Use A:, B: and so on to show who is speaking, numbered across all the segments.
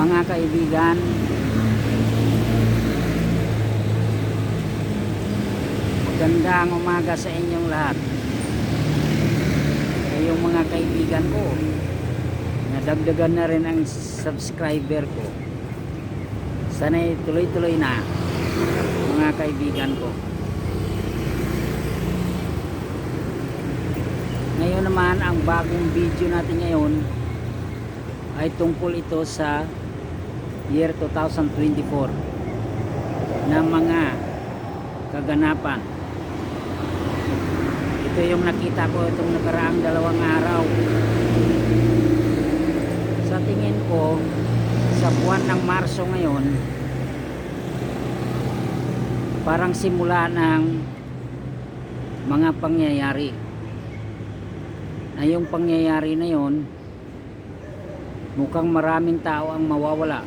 A: Mga kaibigan, magandang umaga sa inyong lahat. Yung mga kaibigan ko, nadagdagan na rin ang subscriber ko. Sana'y tuloy-tuloy na, mga kaibigan ko. Ngayon naman, ang bagong video natin ngayon ay tungkol ito sa year 2024 na mga kaganapan. Ito yung nakita ko itong nakaraang 2 araw. Sa tingin ko, sa buwan ng Marso ngayon, parang simula ng mga pangyayari. Na yung pangyayari na yon, mukhang maraming tao ang mawawala.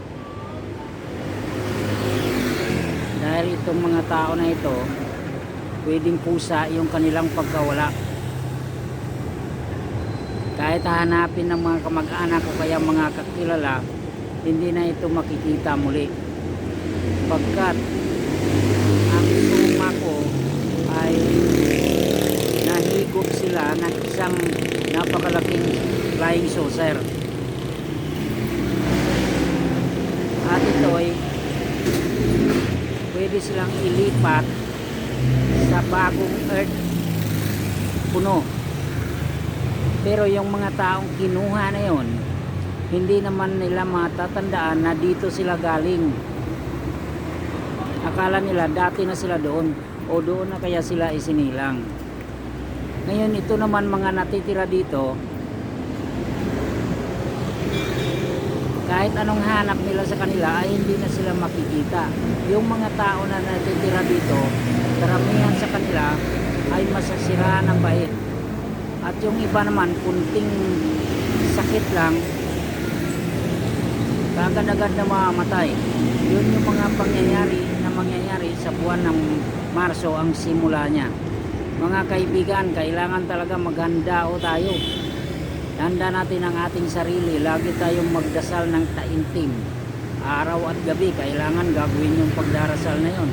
A: Dahil itong mga tao na ito, pwedeng kusa yung kanilang pagkawala. Kahit hanapin ng mga kamag-anak o kaya mga kakilala, hindi na ito makikita muli. Pagkat ang tuma ko ay nahigop sila ng isang napakalaking flying saucer. At ito ay pwede silang ilipat sa bagong earth puno. Pero yung mga taong kinuha na yon, hindi naman nila matatandaan na dito sila galing. Akala nila dati na sila doon o doon na kaya sila isinilang. Ngayon ito naman mga natitira dito, kahit anong hanap nila sa kanila ay hindi na sila makikita. Yung mga tao na natitira dito, karamihan sa kanila ay masasiraan ng bait. At yung iba naman, kunting sakit lang, kagad-agad na mamamatay. Yun yung mga mangyayari sa buwan ng Marso ang simula niya. Mga kaibigan, kailangan talaga maghanda o tayo. Handa natin ang ating sarili. Lagi tayong magdasal ng taimtim. Araw at gabi, kailangan gagawin yung pagdarasal na yon.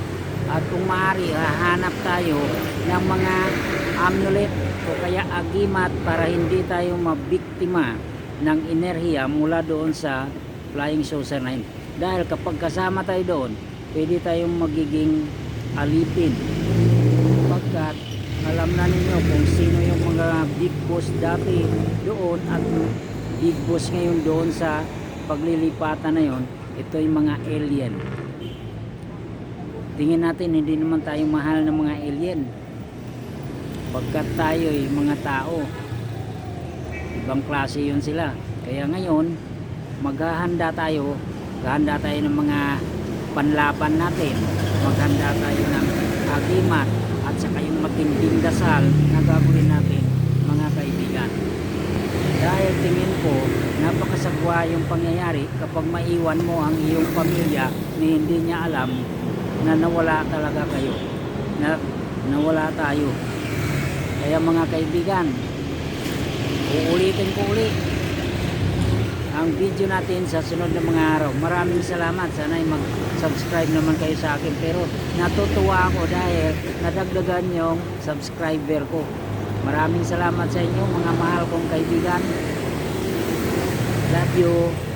A: At kung maaari, hahanap tayo ng mga amulet o kaya agimat para hindi tayo mabiktima ng enerhiya mula doon sa flying saucer na yun. Dahil kapag kasama tayo doon, pwede tayong magiging alipin. Pagkat alam na ninyo kung sino yung mga big boss dati doon at big boss ngayon doon sa paglilipatan na yon. Ito yung mga alien. Tingin natin hindi naman tayo mahal ng mga alien, pagkat tayo ay mga tao, ibang klase yun sila. Kaya ngayon maghahanda tayo ng mga panlaban natin, maghanda tayo ng agimat at saka yung matinding dasal na gagawin natin, mga kaibigan. Dahil tingin ko napakasagwa yung pangyayari kapag maiwan mo ang iyong pamilya na hindi niya alam na nawala talaga kayo, na nawala tayo. Kaya mga kaibigan, uulitin ko ulit ang video natin sa sunod na mga araw. Maraming salamat. Sana'y mag-subscribe naman kayo sa akin. Pero natutuwa ako dahil nadagdagan yung subscriber ko. Maraming salamat sa inyo mga mahal kong kaibigan. Love you.